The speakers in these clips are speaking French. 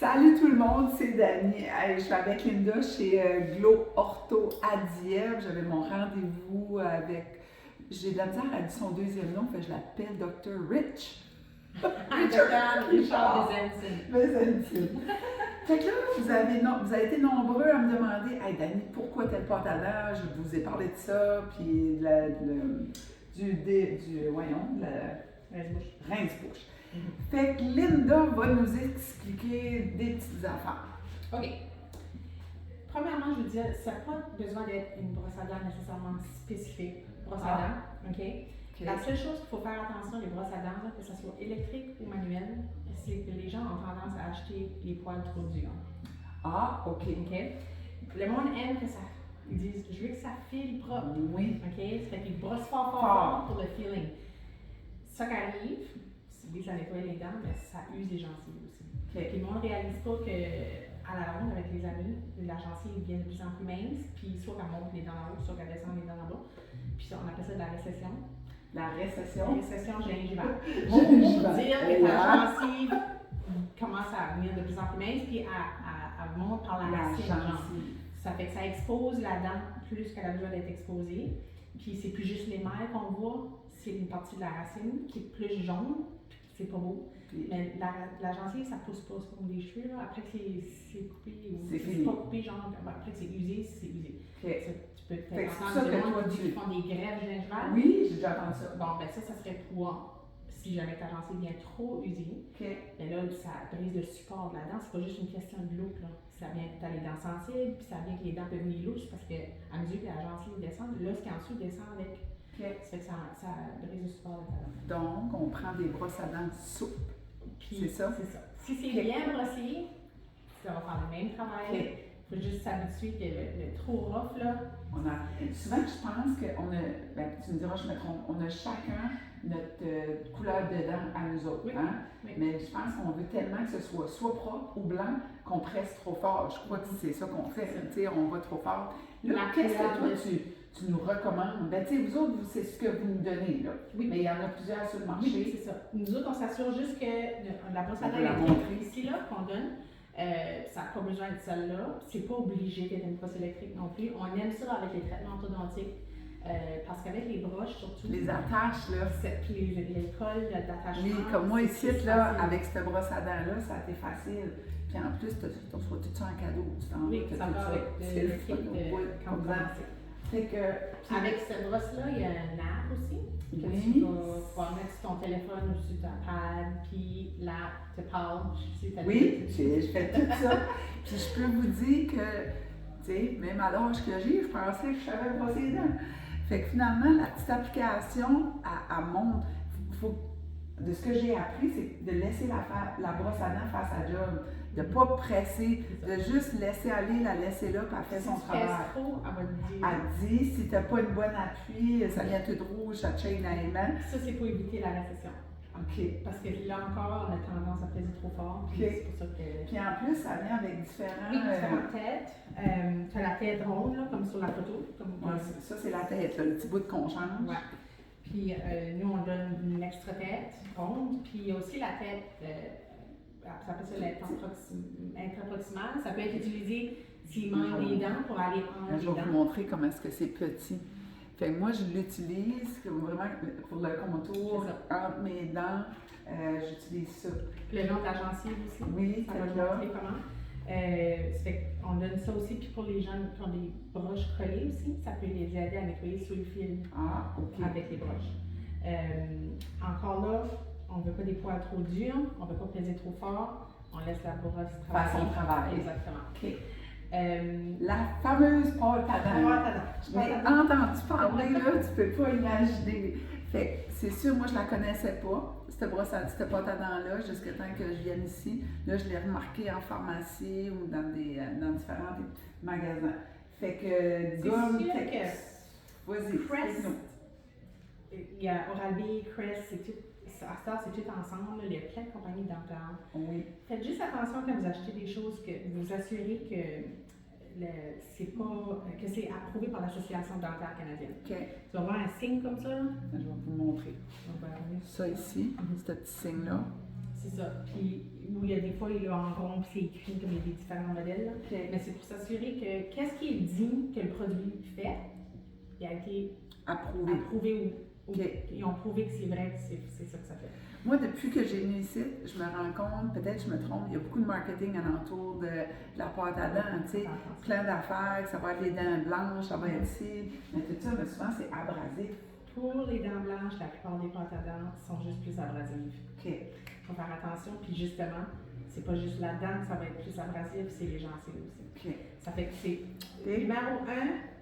Salut tout le monde, c'est Dani. Hey, je suis avec Linda chez Glow Ortho à Dieppe. J'avais mon rendez-vous avec. J'ai de la misère à dire son deuxième nom, fait que je l'appelle Dr. Rich. Richard Bezentil. Fait que là, vous avez été nombreux à me demander Hey Dani, pourquoi telle pâte à dents? Je vous ai parlé de ça, puis rince-bouche. Fait que Linda va nous expliquer des petites affaires. OK. Premièrement, je veux dire, ça n'a pas besoin d'être une brosse à dents nécessairement spécifique. Brosse à dents, OK? La seule chose qu'il faut faire attention, les brosses à dents, que ce soit électrique ou manuelle, c'est que les gens ont tendance à acheter les poils trop durs. Ah, OK. Le monde aime que ça. Ils disent, je veux que ça file propre. Oui. OK? Ça fait qu'ils brossent fort pour le feeling. Ça qui arrive, oui, ça nettoie les dents, mais ça use les gencives aussi. Puis le monde ne réalise pas qu'à la longue, avec les années, la gencive devient de plus en plus mince, puis soit qu'elle monte les dents en haut, soit qu'elle descend les dents en bas. Puis on appelle ça de la récession. La récession? La récession gingivale. On va dire que ta gencive commence à devenir de plus en plus mince, puis elle monte par la racine. Ça fait que ça expose la dent plus qu'elle a besoin d'être exposée. Puis c'est plus juste les mailles qu'on voit, c'est une partie de la racine qui est plus jaune. C'est pas beau. Mais la gencive, ça pousse pas, c'est comme des cheveux. Là. Après que c'est coupé, ou c'est pas coupé, genre, après que c'est usé, c'est usé. Tu peux peut-être entendre des gens qui font des greffes gingivales. Oui, j'ai déjà entendu ça. Bon, ben ça serait pour si jamais ta gencive devient trop usée. Ben là, ça brise le support de la dent. C'est pas juste une question de look, là. Ça vient que tu as les dents sensibles, puis ça vient que les dents peuvent devenir louches parce qu'à mesure que la gencive descend, là, ce qui est en dessous descend avec. Ça fait que ça brise le support de ta dent. Donc, on prend des brosses à dents souples. C'est ça? C'est ça. Si c'est bien brossé, ça va faire le même travail. Il faut juste s'habituer que le trop rough, là. Souvent, je pense qu'on a, tu me diras, je me trompe, on a chacun notre couleur de dents à nous autres. Oui. Hein? Oui. Mais je pense qu'on veut tellement que ce soit propre ou blanc qu'on presse trop fort. Je crois que c'est ça qu'on fait. On va trop fort. Là, qu'est-ce que toi, tu nous recommandes? Ben, tu sais, vous autres, c'est ce que vous nous donnez, là. Oui. Mais il y en a plusieurs sur le marché. Oui, c'est ça. Nous autres, on s'assure juste que la brosse à dents électrique ici, là, qu'on donne, ça n'a pas besoin de celle-là. C'est pas obligé d'être une brosse électrique non plus. On aime ça avec les traitements orthodontiques. Parce qu'avec les broches, surtout. Les attaches, là. Puis les cols d'attachement. Oui, comme moi ici, là, avec cette brosse à dents-là, ça a été facile. Puis en plus, tu reçois tout ça en cadeau. Oui, ça va avec le kit comme ça. Fait que, avec cette brosse-là, il y a un app aussi que tu vas pouvoir mettre sur ton téléphone ou sur ta pad, puis l'app te parle. Oui, je fais tout ça. Puis je peux vous dire que, tu sais, même à l'âge que j'ai, je pensais que je savais brosser les dents. Fait que finalement, la petite application, elle montre. De ce que j'ai appris, c'est de laisser la brosse à dents faire sa job. De ne pas presser, de juste laisser aller, la laisser là, puis elle fait son travail. Trop, elle va te dire. Elle dit, si tu n'as pas une bonne appui, ça vient tout rouge, ça chaîne à aimant. Ça, c'est pour éviter la récession. OK. Parce que là encore, on a tendance à peser trop fort. Puis c'est pour ça que. Puis en plus, ça vient avec différentes têtes. Tu as la tête ronde, là, comme sur la photo. Ça, c'est la tête, là, le petit bout de qu'on change. Ouais. Puis nous, on donne une extra tête ronde. Puis il y a aussi la tête, ça s'appelle ça intraproximale. Ça peut être utilisé s'il manque des dents pour aller entre les dents. Je vais vous montrer comment est-ce que c'est petit. Fait que moi, je l'utilise vraiment pour le contour entre mes dents. J'utilise ça. Puis le long de la gencive aussi. Oui, ça va te montrer comment. On donne ça aussi, puis pour les gens qui ont des broches collées aussi, ça peut les aider à nettoyer sous le fil avec les broches. Encore là, on ne veut pas des poils trop durs, on ne veut pas peser trop fort, on laisse la brosse travailler. Faire son travail. Exactement. La fameuse pâte à dents. Mais entendu parler, là, tu peux pas imaginer. Fait c'est sûr, moi je la connaissais pas, cette pâte à dents-là, jusqu'à temps que je vienne ici. Là, je l'ai remarquée en pharmacie ou dans différents magasins. Fait que gomme, vas-y, Crest, il y a Oral-B, Crest, c'est tout. À ça, c'est tout ensemble. Il y a plein de compagnies dentaires. Oui. Faites juste attention quand vous achetez des choses que vous vous assurez que c'est approuvé par l'Association dentaire canadienne. Tu vas voir un signe comme ça. Je vais vous montrer. Ça ici, ce petit signe-là. C'est ça. Puis, nous, il y a des fois, il y a en rond, puis c'est écrit comme il y a des différents modèles. Là. Mais c'est pour s'assurer que qu'est-ce qui est dit que le produit fait, il a été approuvé ou ils ont prouvé que c'est vrai, que c'est ça que ça fait. Moi, depuis que j'ai venu ici, je me rends compte, peut-être je me trompe, il y a beaucoup de marketing alentour de la pâte à dents, tu sais, plein d'affaires, que ça va être les dents blanches, ça va être ici, mais tout ça, mais souvent c'est abrasif. Pour les dents blanches, la plupart des pâtes à dents sont juste plus abrasives. Il faut faire attention, puis justement, c'est pas juste la dent que ça va être plus abrasif, c'est les gencives aussi. Ça fait que c'est numéro 1.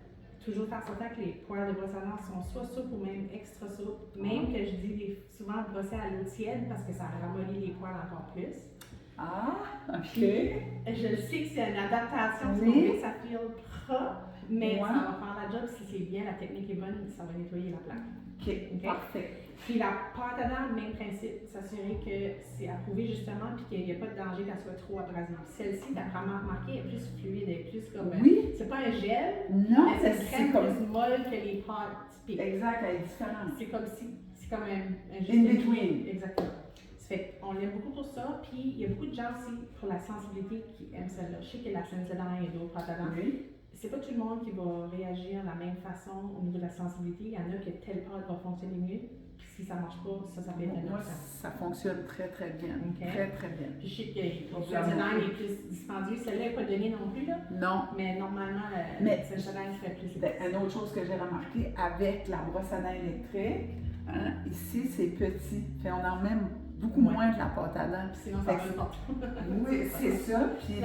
Toujours faire certain que les poils de brosse à dents sont soit souples ou même extra souples. Même que je dis souvent brosser à l'eau tiède parce que ça ramollit les poils encore plus. OK. Puis, je sais que c'est une adaptation, que ça file propre, mais ça va faire la job si c'est bien, la technique est bonne, ça va nettoyer la plaque. OK, parfait. Puis la pâte à dents, même principe, s'assurer que c'est approuvé justement puis qu'il n'y a pas de danger qu'elle soit trop abrasive. Celle-ci, t'as vraiment remarqué, elle est plus fluide, elle est plus comme... c'est pas un gel, mais c'est crème plus molle que les pâtes typiques. Exact, elle est différente. C'est comme un in between. Exactement. Ça fait on l'aime beaucoup pour ça, puis il y a beaucoup de gens aussi pour la sensibilité qui aiment celle-là. Je sais que la Sensodyne et d'autres pâtes à dents. C'est pas tout le monde qui va réagir de la même façon au niveau de la sensibilité. Il y en a que telle pâte va fonctionner mieux. Puis si ça marche pas, ça peut être un Moi, ça fonctionne très, très bien. Très, très bien. Puis je sais que la Sensodyne est plus dispendieuse. Celle-là n'est pas donnée non plus, là. Non. Mais normalement, la Sensodyne serait plus une autre chose que j'ai remarqué, avec la brosse à dents électrique, ici, c'est petit. Fait on en met beaucoup moins de la pâte à dents. Sinon, ça va Oui, c'est ça. Puis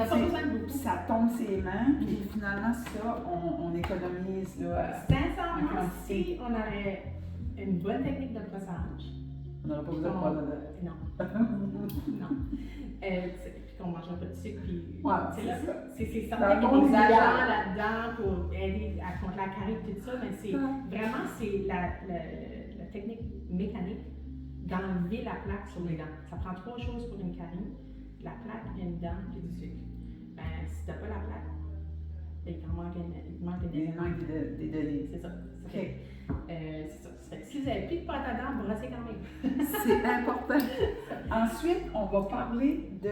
ça tombe ses mains. Puis finalement, ça, on économise. Sincèrement, si on avait une bonne technique de brossage, on n'aurait pas besoin de pâte à dents. Non. Non. Puis qu'on ne mangerait pas de sucre. Puis, c'est certain qu'il y a des agents là-dedans pour aider contre la carie et tout ça, mais c'est vraiment la technique mécanique d'enlever la plaque sur les dents. Ça prend 3 choses pour une carie, la plaque, une dent et du sucre. Ben, si tu n'as pas la plaque, il manque des données. C'est ça. C'est ça. Si vous n'avez plus de pâte à dents, brossez quand même. C'est important. Ensuite, on va parler du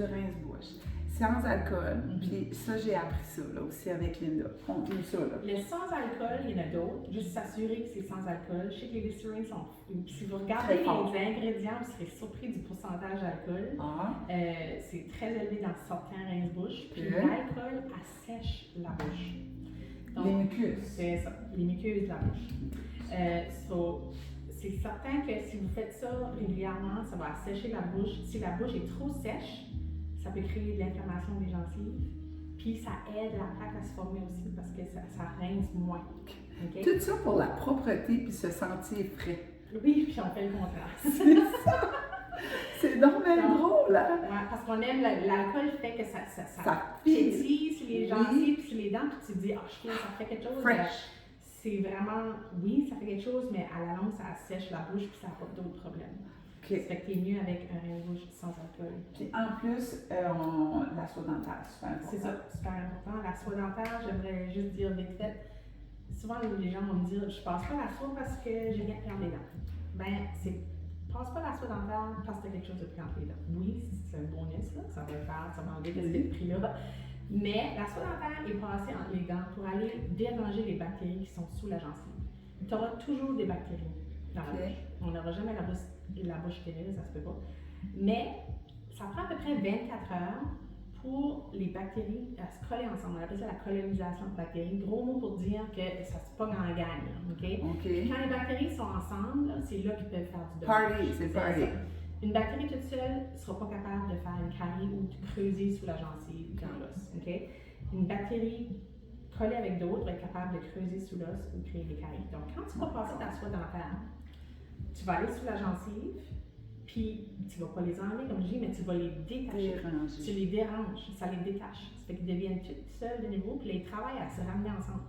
rince-bouche. Sans alcool, puis ça, j'ai appris ça là, aussi avec Linda. On dit ça là. Le sans alcool, il y en a d'autres. Juste s'assurer que c'est sans alcool. Je sais que les Listerine sont. Si vous regardez les ingrédients, vous serez surpris du pourcentage d'alcool. C'est très élevé dans certains rince-bouche. Puis l'alcool assèche la bouche. Donc, les muqueuses. C'est ça, les muqueuses de la bouche. C'est certain que si vous faites ça régulièrement, ça va assécher la bouche. Si la bouche est trop sèche, ça peut créer de l'inflammation des gencives, puis ça aide la plaque à se former aussi parce que ça rince moins. Okay? Tout ça pour la propreté puis se sentir frais. Oui, puis on fait le contraire. C'est ça! C'est donc bien drôle, hein? Ouais, parce qu'on aime l'alcool fait que ça pétille sur les gencives puis sur les dents, puis tu te dis, je trouve que ça fait quelque chose. Fresh. C'est vraiment, oui, ça fait quelque chose, mais à la longue, ça assèche la bouche puis ça apporte d'autres problèmes. Ça fait que t'es mieux avec un rince-bouche sans alcool. Puis en plus, la soie dentaire, super important. C'est ça, super important. La soie dentaire, j'aimerais juste dire vite fait, souvent les gens vont me dire, je passe pas la soie parce que j'ai bien pris les dents. Ben, passe pas la soie dentaire parce que t'as quelque chose de pris entre les dents. Oui, c'est un bonus, là, ça va enlever ce prix-là. Mais la soie dentaire est passée entre les dents pour aller déranger les bactéries qui sont sous la gencive. Tu auras toujours des bactéries dans la bouche. On n'aura jamais la bouche stérile, ça se peut pas. Mais ça prend à peu près 24 heures pour les bactéries à se coller ensemble. On appelle ça la colonisation de bactéries. Gros mot pour dire que ça se pogne en gang. Quand les bactéries sont ensemble, c'est là qu'ils peuvent faire du dommage. Party, c'est party. Une bactérie toute seule ne sera pas capable de faire une carie ou de creuser sous la gencive dans l'os. Une bactérie collée avec d'autres va être capable de creuser sous l'os ou créer des caries. Donc, quand tu vas passer ta soie dentaire, tu vas aller sous la gencive, puis tu ne vas pas les enlever, comme je dis, mais tu vas les détacher. Tu les déranges, ça les détache. Ça fait qu'ils deviennent toutes seuls de nouveau, puis là, ils travaillent à se ramener ensemble.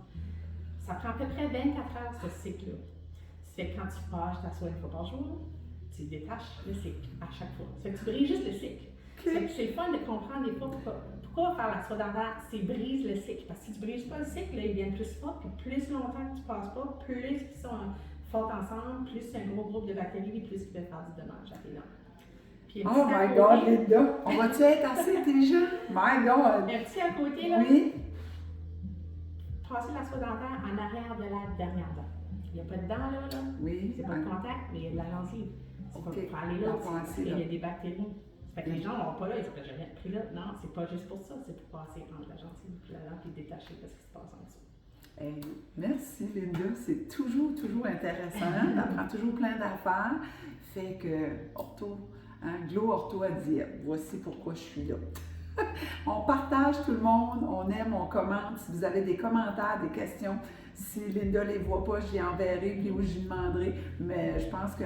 Ça prend à peu près 24 heures, ce cycle-là. Ça fait que quand tu passes ta soie une fois par jour, tu détaches le cycle à chaque fois. Ça fait que tu brises juste le cycle. C'est le fun de comprendre des fois pourquoi faire la soie dentaire, c'est brise le cycle. Parce que si tu brises pas le cycle, là, ils viennent plus forts, puis plus longtemps que tu passes pas, plus ils sont fortes ensemble, plus c'est un gros groupe de bactéries, puis plus ils peuvent faire du dommage à tes dents. Puis un Oh petit à my côté. God, Linda! On va-tu être assez intelligent? My God! Un petit à côté, là. Oui? Passer la soie dentaire en arrière de la dernière dent. Il n'y a pas de dent là. Oui. C'est pas de contact, mais il y a de la gencive. C'est pas Ok. pour aller là, La c'est parce pensée, qu'il y là. a des bactéries. Fait que les gens vont pas là, ils disent que je vais pris là. Non, c'est pas juste pour ça, c'est pour passer entre la gencive et la dent et détacher ce qui se passe en dessous. Hey, merci Linda, c'est toujours intéressant, on apprend toujours plein d'affaires. Fait que Glo Ortho a dit, voici pourquoi je suis là. On partage tout le monde, on aime, on commente. Si vous avez des commentaires, des questions, si Linda ne les voit pas, j'y enverrai, puis ou j'y demanderai. Mais je pense que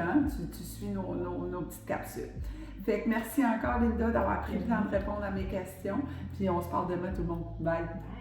tu suis nos petites capsules. Fait que merci encore Linda d'avoir pris le temps de répondre à mes questions. Puis on se parle demain tout le monde. Bye! Bye.